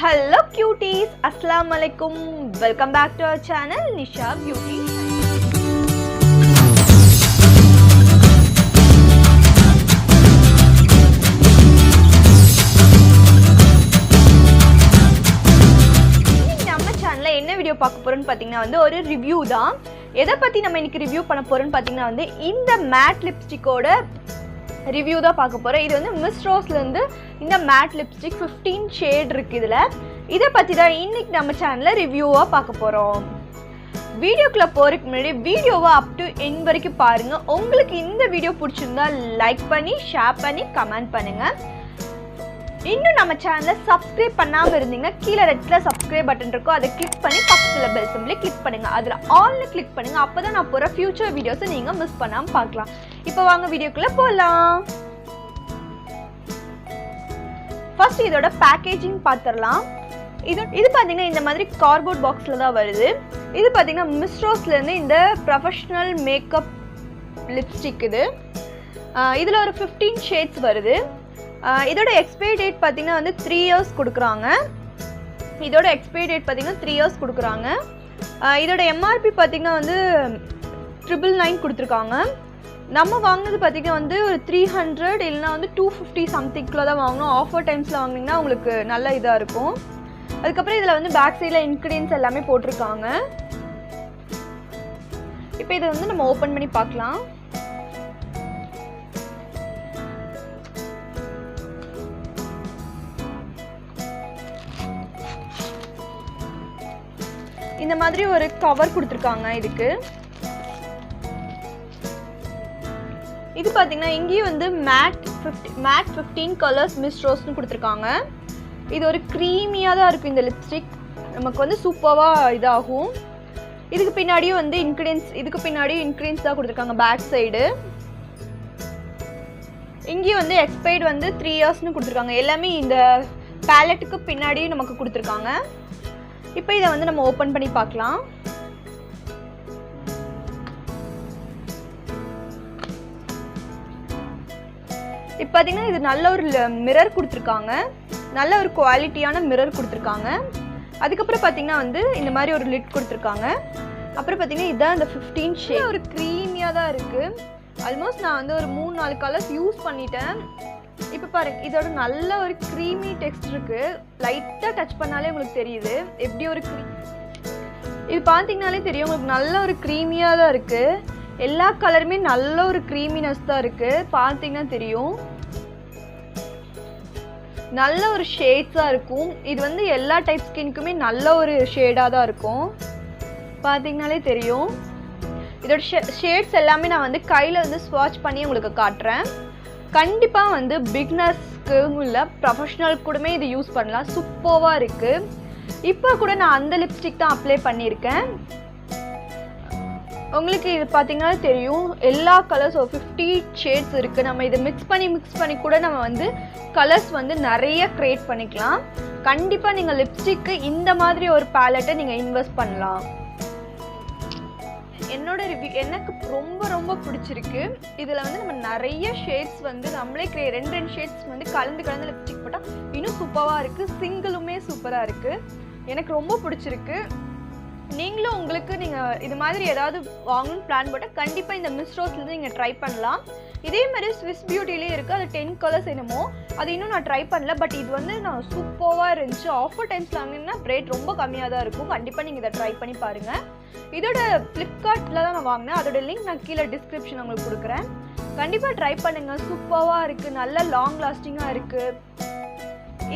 Hello cuties, Assalamu alaikum. Welcome back to our channel Nisha Beauty. நம்ம சேனல்ல என்ன video பார்க்க போறோம்னு பாத்தீங்கன்னா வந்து ஒரு ரிவ்யூ தான். எதை பத்தி நம்ம இன்னைக்கு ரிவ்யூ பண்ண போறோம்னு பாத்தீங்கன்னா வந்து இந்த மேட் லிப்ஸ்டிக்கோட ரிவ்யூ தான் பார்க்க போகிறேன். இது வந்து மிஸ் ரோஸ்லேருந்து இந்த மேட் லிப்ஸ்டிக் 15 ஷேட் இருக்குது. இதை பற்றி தான் இன்றைக்கி நம்ம சேனலில் ரிவ்யூவாக பார்க்க போகிறோம். வீடியோக்குள்ளே போகிறதுக்கு முன்னாடி வீடியோவை அப் டு எண்ட் வரைக்கும் பாருங்கள். உங்களுக்கு இந்த வீடியோ பிடிச்சிருந்தா லைக் பண்ணி ஷேர் பண்ணி கமெண்ட் பண்ணுங்கள். இன்னும் நம்ம சேனலை சப்ஸ்கிரைப் பண்ணாமல் இருந்தீங்கன்னா கீழே ரெட்டில் சப்ஸ்கிரைப் பட்டன் இருக்கும், அதை கிளிக் பண்ணி பக்கத்தில் பெல் சிம்பிளை கிளிக் பண்ணுங்கள். அதில் ஆல்னு கிளிக் பண்ணுங்கள். அப்போ தான் நான் போகிற ஃபியூச்சர் வீடியோஸை நீங்கள் மிஸ் பண்ணாமல் பார்க்கலாம். இப்போ வாங்க வீடியோக்குள்ளே போகலாம். ஃபர்ஸ்ட் இதோட பேக்கேஜிங் பார்த்துடலாம். இது பார்த்தீங்கன்னா இந்த மாதிரி கார்ட்போர்ட் பாக்ஸில் தான் வருது. இது பார்த்தீங்கன்னா மிஸ் ரோஸ்லேருந்து இந்த ப்ரொஃபஷ்னல் மேக்கப் லிப்ஸ்டிக் இதில் ஒரு 15 ஷேட்ஸ் வருது. இதோட எக்ஸ்பைரி டேட் பார்த்தீங்கன்னா வந்து 3 இயர்ஸ் கொடுக்குறாங்க. இதோட எக்ஸ்பைரி டேட் பார்த்தீங்கன்னா 3 இயர்ஸ் கொடுக்குறாங்க. இதோட எம்ஆர்பி பார்த்தீங்கன்னா வந்து 999 கொடுத்துருக்காங்க. நம்ம வாங்கினது பார்த்தீங்கன்னா வந்து ஒரு 300 இல்லைனா வந்து 250 சம்திங்கில் தான் வாங்கணும். ஆஃபர் டைம்ஸில் வாங்கினீங்கன்னா உங்களுக்கு நல்ல இதாக இருக்கும். அதுக்கப்புறம் இதில் வந்து பேக் சைடில் இன்க்ரீடியன்ஸ் எல்லாமே போட்டிருக்காங்க. இப்போ இதை வந்து நம்ம ஓப்பன் பண்ணி பார்க்கலாம். இந்த மாதிரி ஒரு கவர் கொடுத்துருக்காங்க இதுக்கு. இது பார்த்தீங்கன்னா இங்கேயும் வந்து மேட் 15 கலர்ஸ் மிஸ் ரோஸ்னு கொடுத்துருக்காங்க. இது ஒரு க்ரீமியாக தான் இருக்கும் இந்த லிப்ஸ்டிக். நமக்கு வந்து சூப்பராக இதாகும். இதுக்கு பின்னாடியும் வந்து இன்க்ரீடியன்ஸ் தான் கொடுத்துருக்காங்க பேக் சைடு. இங்கேயும் வந்து எக்ஸ்பைர்டு வந்து 3 இயர்ஸ்னு கொடுத்துருக்காங்க. எல்லாமே இந்த பேலட்டுக்கு பின்னாடியும் நமக்கு கொடுத்துருக்காங்க. இப்போ இதை வந்து நம்ம ஓப்பன் பண்ணி பார்க்கலாம். இப்போ பார்த்தீங்கன்னா இது நல்ல ஒரு மிரர் கொடுத்துருக்காங்க. நல்ல ஒரு குவாலிட்டியான மிரர் கொடுத்துருக்காங்க. அதுக்கப்புறம் பார்த்தீங்கன்னா வந்து இந்த மாதிரி ஒரு லிட் கொடுத்துருக்காங்க. அப்புறம் பார்த்தீங்கன்னா இதுதான் இந்த 15 ஷேட். ஒரு க்ரீமியாக தான் இருக்குது. ஆல்மோஸ்ட் நான் வந்து ஒரு 3-4 கலர்ஸ் யூஸ் பண்ணிட்டேன். இப்போ பாருங்க, இதோட நல்ல ஒரு க்ரீமி டெக்ஸ்ட் இருக்குது. லைட்டாக டச் பண்ணாலே உங்களுக்கு தெரியுது எப்படி ஒரு இது பார்த்தீங்கனாலே தெரியும் உங்களுக்கு நல்ல ஒரு க்ரீமியாக தான் இருக்குது. எல்லா கலருமே நல்ல ஒரு க்ரீமினஸ் தான் இருக்குது. பார்த்தீங்கன்னா தெரியும் நல்ல ஒரு ஷேட்ஸாக இருக்கும். இது வந்து எல்லா டைப் ஸ்கின்க்குமே நல்ல ஒரு ஷேடாக தான் இருக்கும். பார்த்தீங்கனாலே தெரியும். இதோட ஷேட்ஸ் எல்லாமே நான் வந்து கையில் வந்து ஸ்வாட்ச் பண்ணி உங்களுக்கு காட்டுறேன். கண்டிப்பாக வந்து பிகினர்ஸ்க்கு இல்லை ப்ரொஃபஷ்னல் கூடமே இது யூஸ் பண்ணலாம். சூப்பராக இருக்குது. இப்போ கூட நான் அந்த லிப்ஸ்டிக் தான் அப்ளை பண்ணியிருக்கேன். உங்களுக்கு இது பார்த்தீங்கன்னா தெரியும் எல்லா கலர்ஸ் ஒரு 50 ஷேட்ஸ் இருக்குது. நம்ம இதை மிக்ஸ் பண்ணி கூட நம்ம வந்து கலர்ஸ் வந்து நிறைய க்ரியேட் பண்ணிக்கலாம். கண்டிப்பாக நீங்கள் லிப்ஸ்டிக்கு இந்த மாதிரி ஒரு பேலட்டை நீங்கள் இன்வெஸ்ட் பண்ணலாம். என்னோட ரிவ்யூ எனக்கு ரொம்ப பிடிச்சிருக்கு. இதில் வந்து நம்ம நிறைய ஷேட்ஸ் வந்து நம்மளே ரெண்டு ஷேட்ஸ் வந்து கலந்து லிப்ஸ்டிக் போட்டால் இன்னும் சூப்பராக இருக்குது. சிங்கிளுமே சூப்பராக இருக்குது. எனக்கு ரொம்ப பிடிச்சிருக்கு. நீங்களும் உங்களுக்கு நீங்கள் இது மாதிரி ஏதாவது வாங்கணும்னு பிளான் போட்டால் கண்டிப்பாக இந்த மிஸ் ரோஸ்லேருந்து நீங்கள் ட்ரை பண்ணலாம். இதே மாதிரி ஸ்விஸ் பியூட்டிலே இருக்குது. அது 10 கலர்ஸ் என்னமோ, அது இன்னும் நான் ட்ரை பண்ணல. பட் இது வந்து நான் சூப்பராக இருந்துச்சு. ஆஃபர் டைம்ஸ் வாங்கினீங்கன்னா ரேட் ரொம்ப கம்மியாக தான் இருக்கும். கண்டிப்பாக நீங்கள் இதை ட்ரை பண்ணி பாருங்கள். இதோட ஃப்ளிப்கார்ட்டில் தான் நான் வாங்கினேன். அதோட லிங்க் நான் கீழே டிஸ்கிரிப்ஷன் உங்களுக்கு கொடுக்குறேன். கண்டிப்பாக ட்ரை பண்ணுங்கள். சூப்பராக இருக்குது. நல்ல லாங் லாஸ்டிங்காக இருக்குது.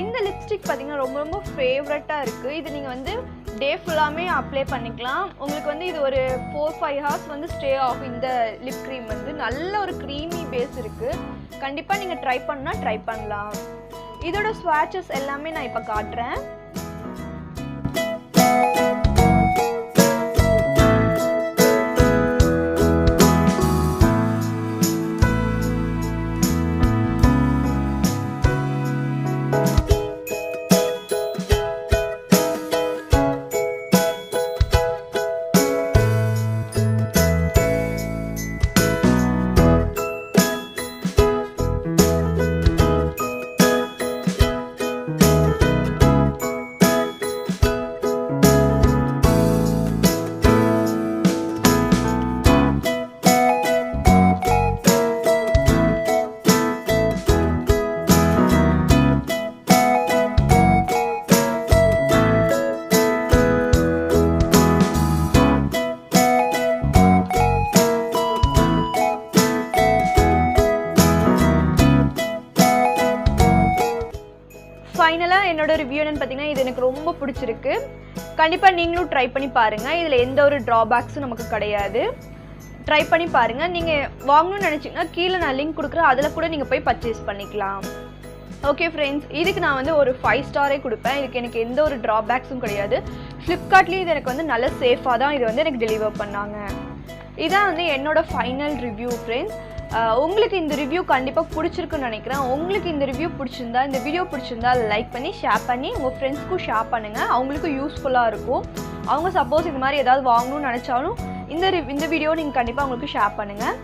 இந்த லிப்ஸ்டிக் பார்த்தீங்கன்னா ரொம்ப ஃபேவரட்டாக இருக்குது. இது நீங்கள் வந்து டே ஃபுல்லாமே அப்ளை பண்ணிக்கலாம். உங்களுக்கு வந்து இது ஒரு 4-5 ஹவர்ஸ் வந்து ஸ்டே ஆகும். இந்த லிப் க்ரீம் வந்து நல்ல ஒரு க்ரீமி பேஸ் இருக்குது. கண்டிப்பாக நீங்கள் ட்ரை பண்ணலாம். இதோட ஸ்வாட்சஸ் எல்லாமே நான் இப்போ காட்டுறேன். ஃபைனலாக என்னோட ரிவ்யூ என்னன்னு பார்த்தீங்கன்னா இது எனக்கு ரொம்ப பிடிச்சிருக்கு. கண்டிப்பாக நீங்களும் ட்ரை பண்ணி பாருங்கள். இதில் எந்த ஒரு ட்ராபேக்ஸும் நமக்கு கிடையாது. ட்ரை பண்ணி பாருங்கள். நீங்கள் வாங்கணும்னு நினச்சிங்கன்னா கீழே நான் லிங்க் கொடுக்குறேன், அதில் கூட நீங்கள் போய் பர்ச்சேஸ் பண்ணிக்கலாம். ஓகே ஃப்ரெண்ட்ஸ், இதுக்கு நான் வந்து ஒரு 5 ஸ்டாரே கொடுப்பேன். இதுக்கு எனக்கு எந்த ஒரு ட்ராபேக்ஸும் கிடையாது. ஃப்ளிப்கார்ட்லேயும் இது எனக்கு வந்து நல்ல சேஃபாக தான் இது வந்து எனக்கு டெலிவர் பண்ணாங்க. இதான் வந்து என்னோட ஃபைனல் ரிவ்யூ ஃப்ரெண்ட்ஸ். உங்களுக்கு இந்த ரிவ்யூ கண்டிப்பாக பிடிச்சிருக்குன்னு நினைக்கிறேன். உங்களுக்கு இந்த ரிவ்யூ பிடிச்சிருந்தா, இந்த வீடியோ பிடிச்சிருந்தா லைக் பண்ணி ஷேர் பண்ணி உங்கள் ஃப்ரெண்ட்ஸ்க்கும் ஷேர் பண்ணுங்கள். அவங்களுக்கும் யூஸ்ஃபுல்லாக இருக்கும். அவங்க சப்போஸ் இந்த மாதிரி ஏதாவது வாங்கணும்னு நினச்சாலும் இந்த வீடியோ நீங்கள் கண்டிப்பாக உங்களுக்கு ஷேர் பண்ணுங்கள்.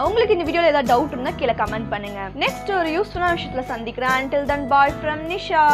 உங்களுக்கு இந்த வீடியோவில் ஏதாவது டவுட் இருந்தால் கீழே கமெண்ட் பண்ணுங்கள். நெக்ஸ்ட் ஒரு யூஸ்ஃபுல்லான விஷயத்தில் சந்திக்கிறேன். Until then, bye from Nisha.